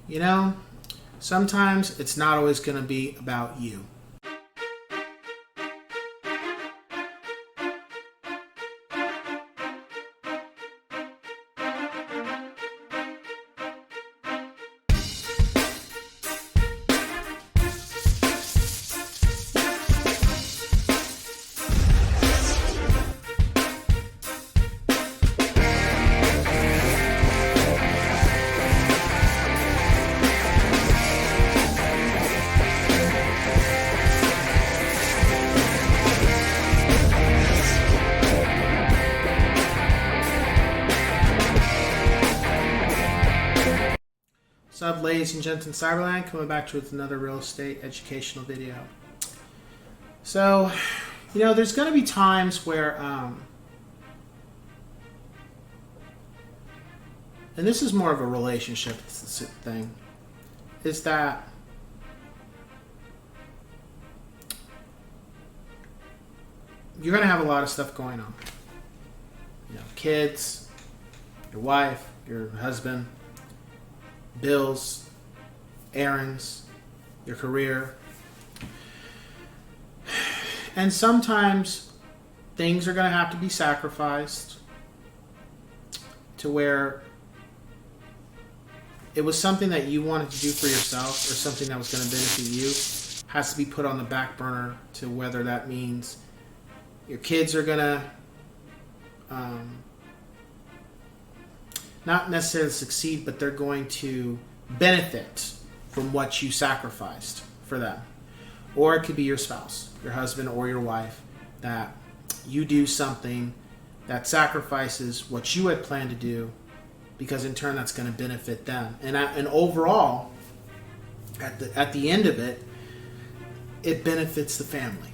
You know, sometimes it's not always going to be about you. What's up, ladies and gents in Cyberland? Coming back to with another real estate educational video. So, there's going to be times where, and this is more of a relationship thing, is that you're going to have a lot of stuff going on. Kids, your wife, your husband, bills, errands, your career. And sometimes things are going to have to be sacrificed to where it was something that you wanted to do for yourself or something that was going to benefit you has to be put on the back burner, to whether that means your kids are going to not necessarily succeed, but they're going to benefit from what you sacrificed for them. Or it could be your spouse, your husband or your wife, that you do something that sacrifices what you had planned to do, because in turn that's going to benefit them. And overall, at the end of it, it benefits the family.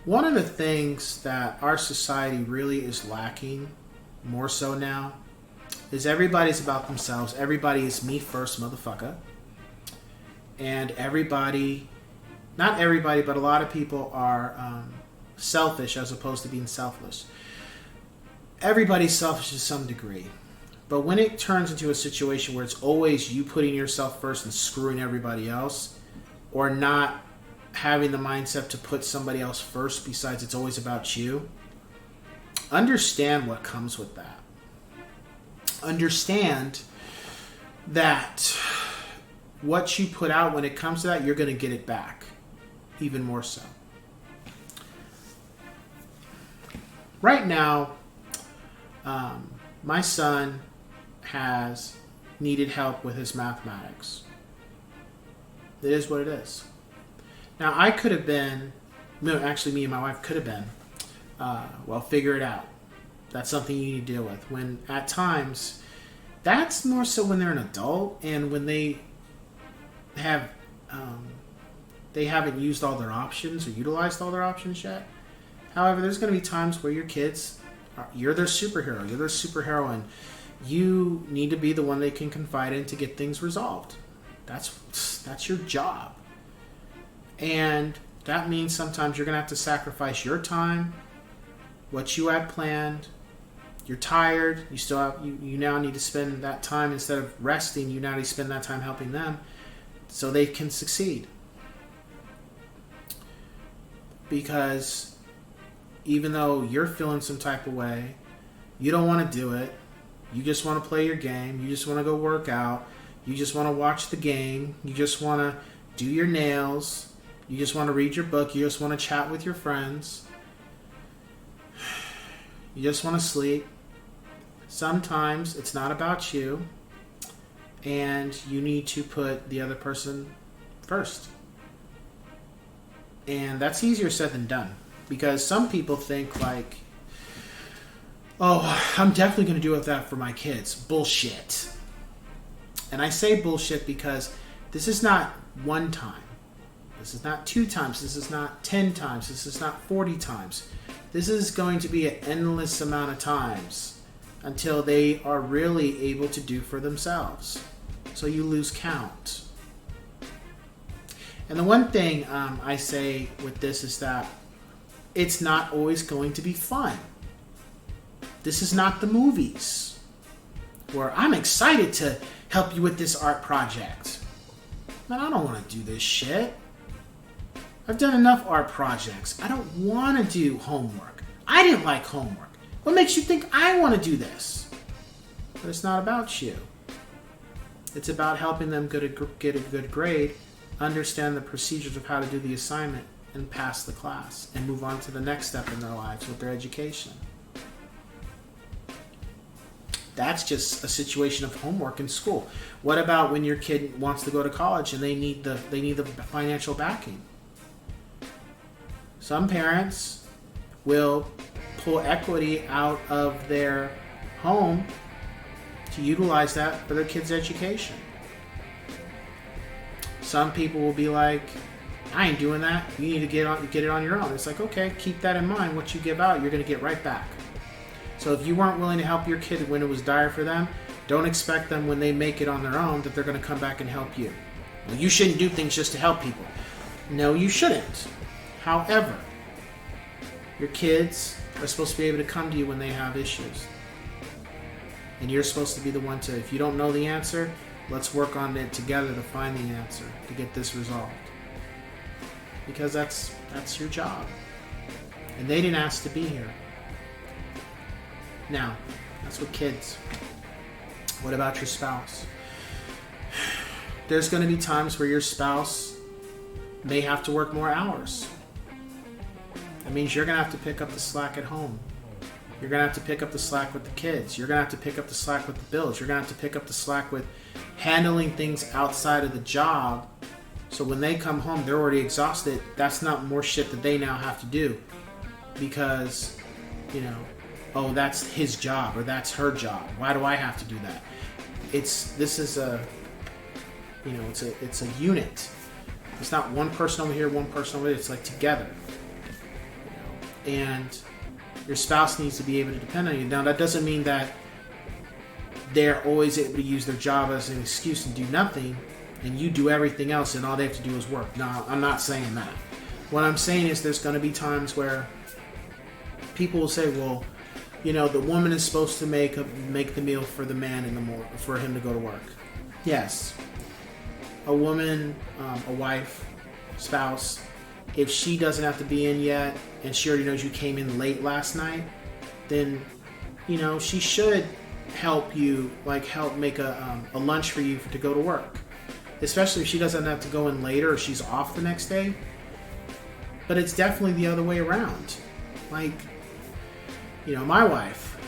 One of the things that our society really is lacking, more so now, is everybody's about themselves. Everybody is me first, motherfucker. And everybody, not everybody, but a lot of people are selfish as opposed to being selfless. Everybody's selfish to some degree. But when it turns into a situation where it's always you putting yourself first and screwing everybody else, or not having the mindset to put somebody else first besides it's always about you, understand what comes with that. Understand that what you put out, when it comes to that, you're going to get it back, even more so. Right now, my son has needed help with his mathematics. It is what it is. Now, I could have been, no, actually me and my wife could have been, figure it out. That's something you need to deal with. When, at times, that's more so when they're an adult and when they have, they haven't used all their options or utilized all their options yet. However, there's going to be times where your kids, you're their superhero, you're their superheroine. You need to be the one they can confide in to get things resolved. That's your job. And that means sometimes you're going to have to sacrifice your time, what you had planned. You're tired. You still have, you now need to spend that time, instead of resting, you now need to spend that time helping them so they can succeed. Because even though you're feeling some type of way, you don't want to do it. You just want to play your game. You just want to go work out. You just want to watch the game. You just want to do your nails. You just want to read your book. You just want to chat with your friends. You just want to sleep. Sometimes it's not about you, and you need to put the other person first. And that's easier said than done, because some people think like, oh, I'm definitely going to do that for my kids. Bullshit. And I say bullshit because this is not one time. This is not 2 times. This is not 10 times. This is not 40 times. This is going to be an endless amount of times until they are really able to do for themselves. So you lose count. And the one thing I say with this is that it's not always going to be fun. This is not the movies where I'm excited to help you with this art project. Man, I don't want to do this shit. I've done enough art projects. I don't want to do homework. I didn't like homework. What makes you think I want to do this? But it's not about you. It's about helping them get a good grade, understand the procedures of how to do the assignment, and pass the class, and move on to the next step in their lives with their education. That's just a situation of homework in school. What about when your kid wants to go to college and they need the financial backing? Some parents will pull equity out of their home to utilize that for their kids' education. Some people will be like, I ain't doing that. You need to get it on your own. It's like, okay, keep that in mind. What you give out, you're going to get right back. So if you weren't willing to help your kid when it was dire for them, don't expect them when they make it on their own that they're going to come back and help you. Well, you shouldn't do things just to help people. No, you shouldn't. However, your kids are supposed to be able to come to you when they have issues. And you're supposed to be the one to, if you don't know the answer, let's work on it together to find the answer, to get this resolved. Because that's your job. And they didn't ask to be here. Now, that's with kids. What about your spouse? There's going to be times where your spouse may have to work more hours. That means you're going to have to pick up the slack at home. You're going to have to pick up the slack with the kids. You're going to have to pick up the slack with the bills. You're going to have to pick up the slack with handling things outside of the job. So when they come home, they're already exhausted. That's not more shit that they now have to do. Because, oh, that's his job or that's her job. Why do I have to do that? It's a unit. It's not one person over here, one person over there. It's like together. And your spouse needs to be able to depend on you. Now, that doesn't mean that they're always able to use their job as an excuse and do nothing, and you do everything else, and all they have to do is work. No, I'm not saying that. What I'm saying is there's going to be times where people will say, well, the woman is supposed to make the meal for the man in the morning for him to go to work. Yes. A woman, a wife, spouse, if she doesn't have to be in yet and she already knows you came in late last night, then, she should help you, help make a lunch for you to go to work. Especially if she doesn't have to go in later or she's off the next day. But it's definitely the other way around. My wife,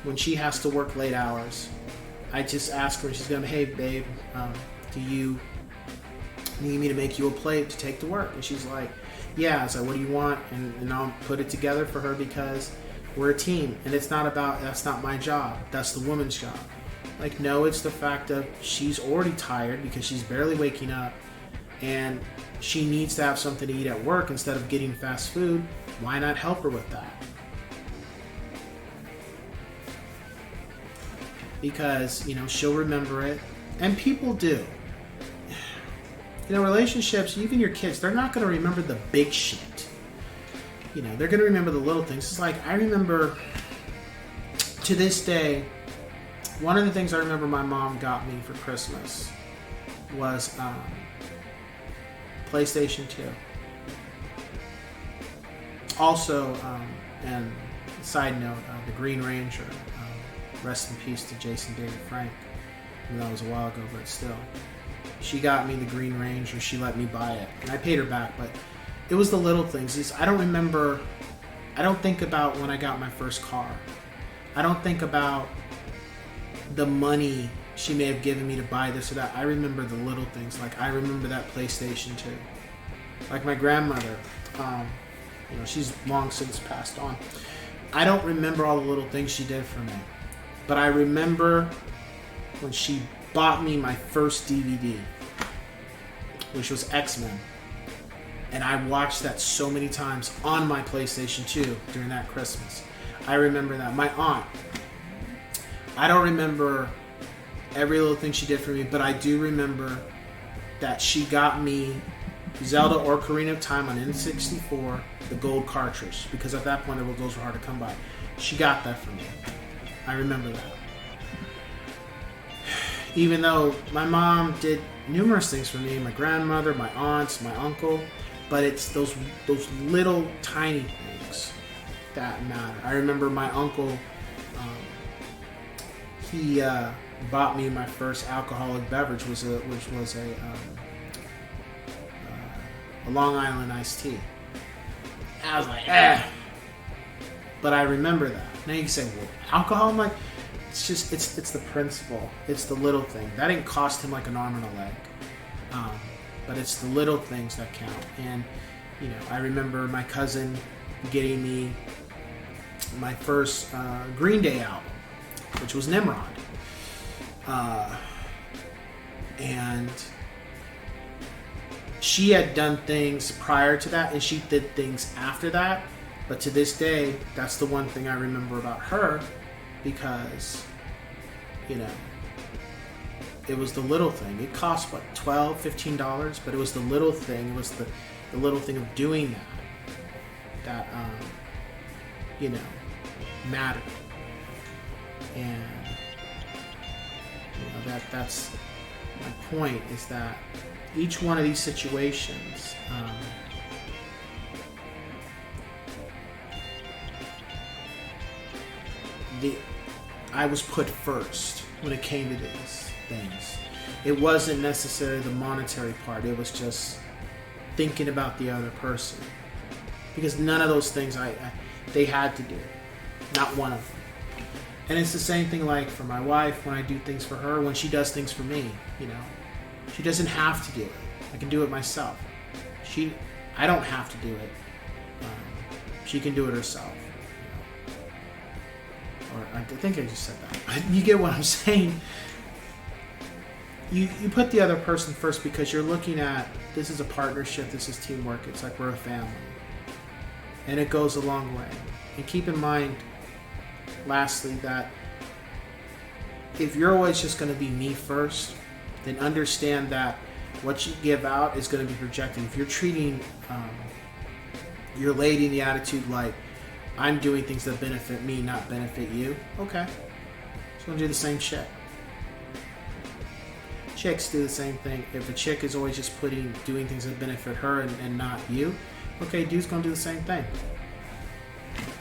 when she has to work late hours, I just ask her, she's going, hey, babe, do you need me to make you a plate to take to work? And she's like, yeah. I was like, what do you want? And I'll put it together for her because we're a team. And that's not my job. That's the woman's job. No, it's the fact of she's already tired because she's barely waking up and she needs to have something to eat at work instead of getting fast food. Why not help her with that? Because, she'll remember it. And people do. Relationships, even your kids, they're not going to remember the big shit. They're going to remember the little things. It's like, I remember, to this day, one of the things I remember my mom got me for Christmas was PlayStation 2. Also, and side note, the Green Ranger. Rest in peace to Jason David Frank. That was a while ago, but still. She got me the Green Ranger. She let me buy it. And I paid her back, but it was the little things. I don't think about when I got my first car. I don't think about the money she may have given me to buy this or that. I remember the little things. I remember that PlayStation 2. My grandmother, she's long since passed on. I don't remember all the little things she did for me. But I remember when she bought me my first DVD, which was X-Men. And I watched that so many times on my PlayStation 2 during that Christmas. I remember that. My aunt, I don't remember every little thing she did for me, but I do remember that she got me Zelda Ocarina of Time on N64, the gold cartridge, because at that point those were hard to come by. She got that from me. I remember that. Even though my mom did numerous things for me, my grandmother, my aunts, my uncle, but it's those little tiny things that matter. I remember my uncle, he bought me my first alcoholic beverage, which was a Long Island iced tea. I was like, but I remember that. Now you can say, well, alcohol? I'm like, it's the principle. It's the little thing. That didn't cost him like an arm and a leg. But it's the little things that count. And, I remember my cousin getting me my first Green Day album, which was Nimrod. And she had done things prior to that, and she did things after that. But to this day, that's the one thing I remember about her, because, it was the little thing. It cost, what, $12, $15? But it was the little thing. It was the little thing of doing that mattered. And, that's my point, is that each one of these situations, I was put first when it came to these things. It wasn't necessarily the monetary part. It was just thinking about the other person, because none of those things they had to do, not one of them. And it's the same thing like for my wife, when I do things for her, when she does things for me. She doesn't have to do it. I can do it myself. I don't have to do it. She can do it herself. Or I think I just said that. You get what I'm saying. You put the other person first, because you're looking at, this is a partnership, this is teamwork. It's like we're a family. And it goes a long way. And keep in mind, lastly, that if you're always just going to be me first, then understand that what you give out is going to be projected. If you're treating your lady in the attitude like, I'm doing things that benefit me, not benefit you, okay. She's going to do the same shit. Chicks do the same thing. If a chick is always just doing things that benefit her and not you, okay, dude's going to do the same thing.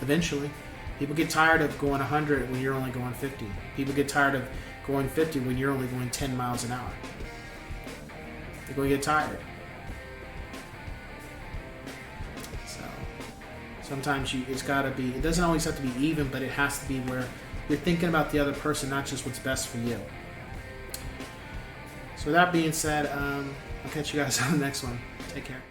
Eventually. People get tired of going 100 when you're only going 50. People get tired of going 50 when you're only going 10 miles an hour. They're going to get tired. So sometimes it's got to be, it doesn't always have to be even, but it has to be where you're thinking about the other person, not just what's best for you. So with that being said, I'll catch you guys on the next one. Take care.